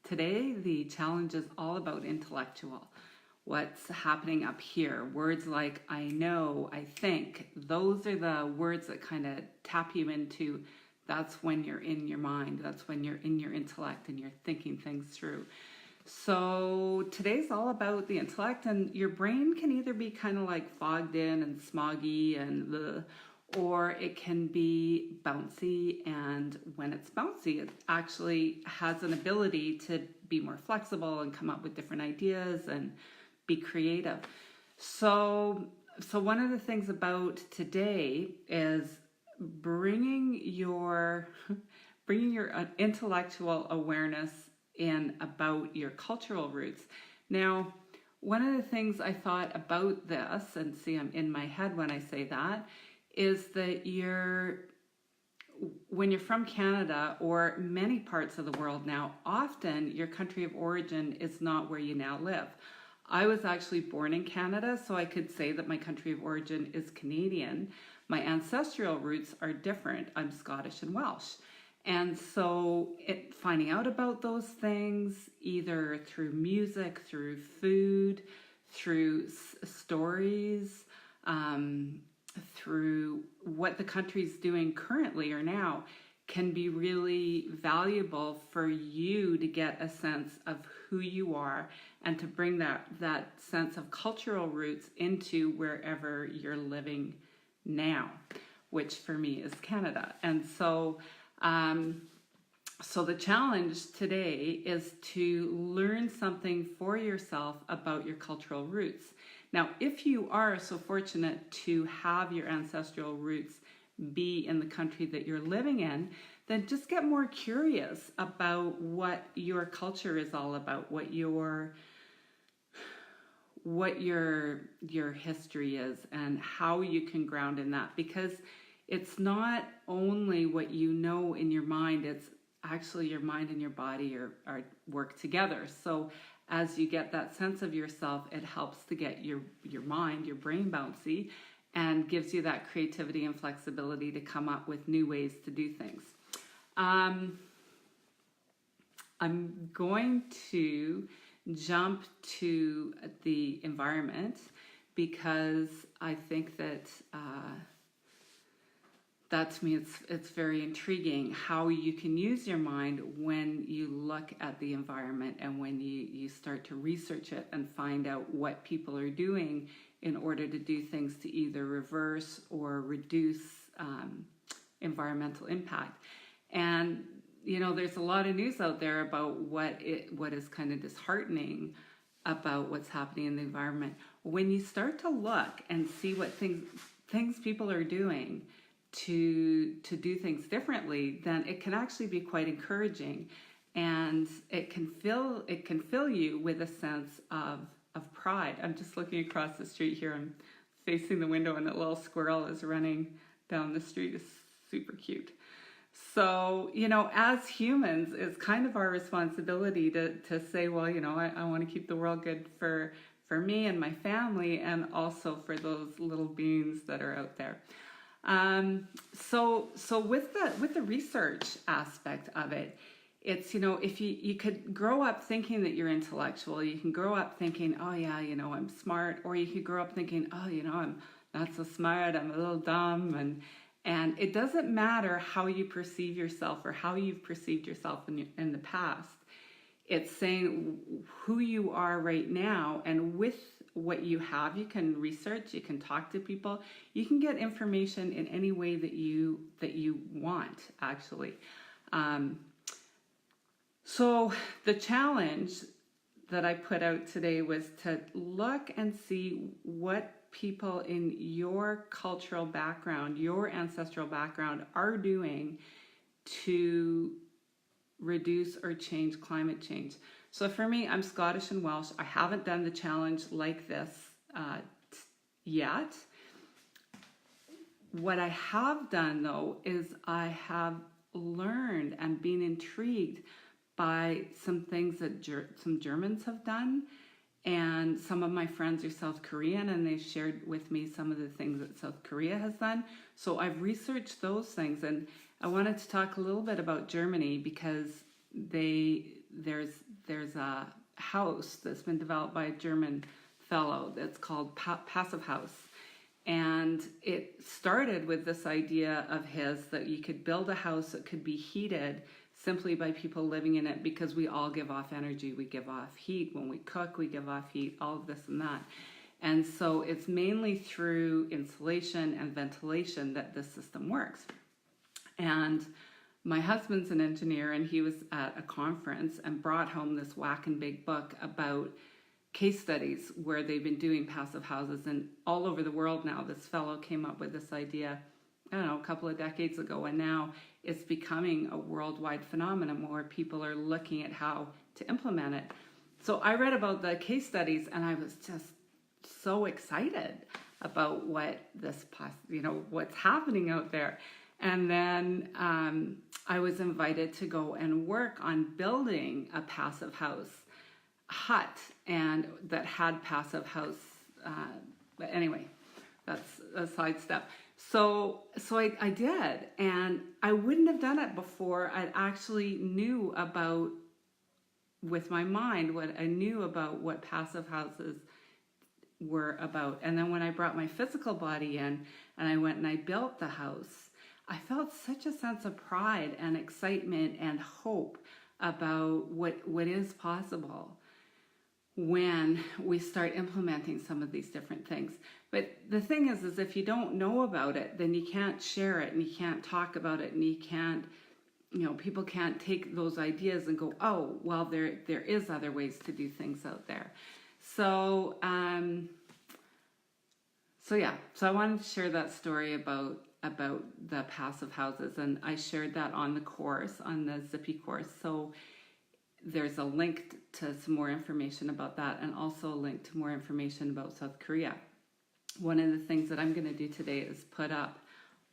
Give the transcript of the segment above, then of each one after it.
today the challenge is all about intellectual. What's happening up here? Words like I know, I think, those are the words that kind of tap you into. That's when you're in your mind. That's when you're in your intellect and you're thinking things through. So today's all about the intellect, and your brain can either be kind of like fogged in and smoggy or it can be bouncy, and when it's bouncy, it actually has an ability to be more flexible and come up with different ideas and be creative. So one of the things about today is bringing your intellectual awareness in about your cultural roots. Now, one of the things I thought about this, and see, I'm in my head when I say that, is that when you're from Canada or many parts of the world now, often your country of origin is not where you now live. I was actually born in Canada, so I could say that my country of origin is Canadian. My ancestral roots are different. I'm Scottish and Welsh. And so finding out about those things, either through music, through food, through stories, through what the country's doing currently or now, can be really valuable for you to get a sense of who you are and to bring that sense of cultural roots into wherever you're living now, which for me is Canada. And so the challenge today is to learn something for yourself about your cultural roots. Now, if you are so fortunate to have your ancestral roots be in the country that you're living in, then just get more curious about what your culture is all about, what your history is, and how you can ground in that. Because it's not only what you know in your mind, it's actually your mind and your body are work together. So as you get that sense of yourself, it helps to get your mind, your brain bouncy, and gives you that creativity and flexibility to come up with new ways to do things. I'm going to jump to the environment because I think that to me it's very intriguing how you can use your mind when you look at the environment and when you start to research it and find out what people are doing in order to do things to either reverse or reduce environmental impact. And there's a lot of news out there about what is kind of disheartening about what's happening in the environment. When you start to look and see what things people are doing to do things differently, then it can actually be quite encouraging, and it can fill you with a sense of pride. I'm just looking across the street here. I'm facing the window, and a little squirrel is running down the street. It's super cute. So, as humans, it's kind of our responsibility to say, well, I want to keep the world good for me and my family, and also for those little beings that are out there. So with the research aspect of it, it's, if you could grow up thinking that you're intellectual, you can grow up thinking, oh yeah, I'm smart, or you could grow up thinking, oh, I'm not so smart, I'm a little dumb, and it doesn't matter how you perceive yourself or how you've perceived yourself in the past. It's saying who you are right now, and with what you have, you can research, you can talk to people, you can get information in any way that you want, actually. So the challenge that I put out today was to look and see what people in your cultural background, your ancestral background, are doing to reduce or change climate change. So for me, I'm Scottish and Welsh. I haven't done the challenge like this yet. What I have done, though, is I have learned and been intrigued by some things that some Germans have done. And some of my friends are South Korean, and they've shared with me some of the things that South Korea has done. So I've researched those things, and I wanted to talk a little bit about Germany because there's there's a house that's been developed by a German fellow that's called Passive House. And it started with this idea of his that you could build a house that could be heated simply by people living in it, because we all give off energy. We give off heat. When we cook, we give off heat, all of this and that. And so it's mainly through insulation and ventilation that this system works. And my husband's an engineer, and he was at a conference and brought home this whacking big book about case studies where they've been doing passive houses. And all over the world now, this fellow came up with this idea, I don't know, a couple of decades ago, and now it's becoming a worldwide phenomenon where people are looking at how to implement it. So I read about the case studies, and I was just so excited about what this, what's happening out there. And then I was invited to go and work on building a passive house hut, and that had passive house. But anyway, that's a sidestep. So I did, and I wouldn't have done it before I actually knew about, with my mind, what I knew about what passive houses were about. And then when I brought my physical body in and I went and I built the house, I felt such a sense of pride and excitement and hope about what is possible when we start implementing some of these different things. But the thing is if you don't know about it, then you can't share it, and you can't talk about it, and you can't, people can't take those ideas and go, oh, well, there is other ways to do things out there. So I wanted to share that story about the passive houses, and I shared that on the course, on the Zippy course. So there's a link to some more information about that, and also a link to more information about South Korea. One of the things that I'm going to do today is put up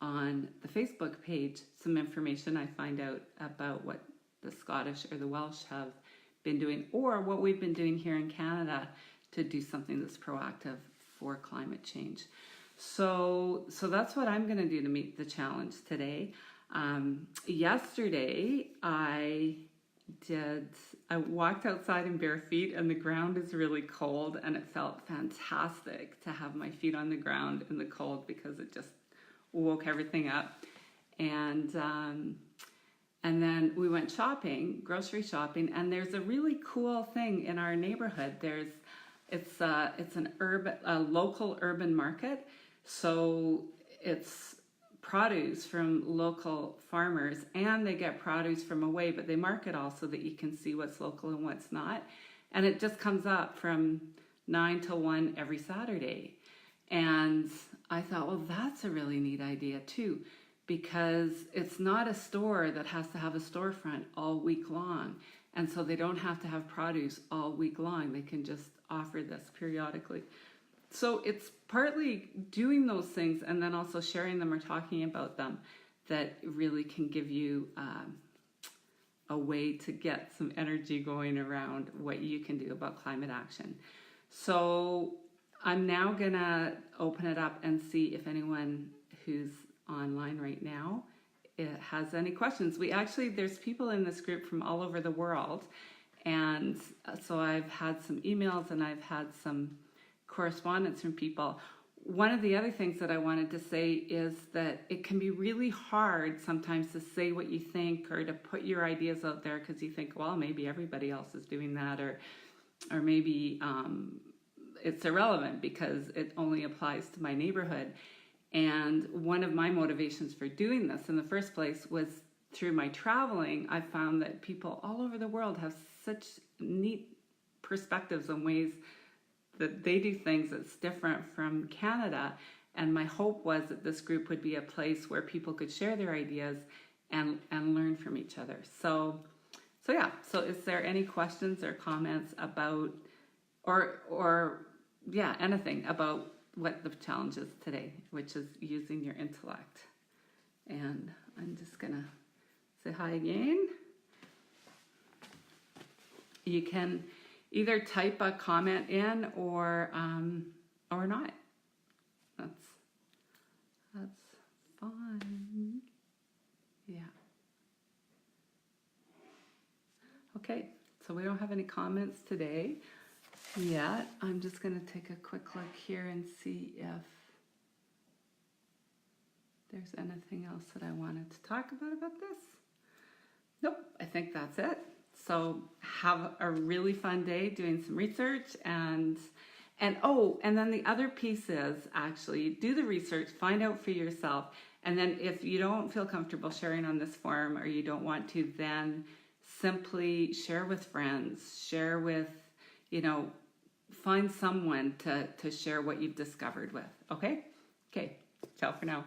on the Facebook page some information I find out about what the Scottish or the Welsh have been doing, or what we've been doing here in Canada to do something that's proactive for climate change. So that's what I'm going to do to meet the challenge today. Yesterday, I walked outside in bare feet, and the ground is really cold, and it felt fantastic to have my feet on the ground in the cold, because it just woke everything up. And then we went shopping, grocery shopping, and there's a really cool thing in our neighborhood. It's a local urban market. So it's produce from local farmers, and they get produce from away, but they mark it all so that you can see what's local and what's not. And it just comes up from 9 to 1 every Saturday. And I thought, well, that's a really neat idea too, because it's not a store that has to have a storefront all week long. And so they don't have to have produce all week long. They can just offer this periodically. So it's partly doing those things and then also sharing them or talking about them that really can give you a way to get some energy going around what you can do about climate action. So I'm now gonna open it up and see if anyone who's online right now has any questions. There's people in this group from all over the world, and so I've had some emails and I've had some correspondence from people. One of the other things that I wanted to say is that it can be really hard sometimes to say what you think or to put your ideas out there, because you think, well, maybe everybody else is doing that, or maybe it's irrelevant because it only applies to my neighborhood. And one of my motivations for doing this in the first place was through my traveling. I found that people all over the world have such neat perspectives and ways that they do things that's different from Canada. And my hope was that this group would be a place where people could share their ideas and learn from each other. So is there any questions or comments about, or anything about what the challenge is today, which is using your intellect? And I'm just gonna say hi again. You can either type a comment in or not. That's fine. Yeah. Okay, So we don't have any comments today yet. I'm just going to take a quick look here and see if there's anything else that I wanted to talk about this. Nope, I think that's it. So have a really fun day doing some research and then the other piece is actually do the research, find out for yourself, and then if you don't feel comfortable sharing on this forum or you don't want to, then simply share with friends, share with, find someone to share what you've discovered with. Okay? Okay, ciao for now.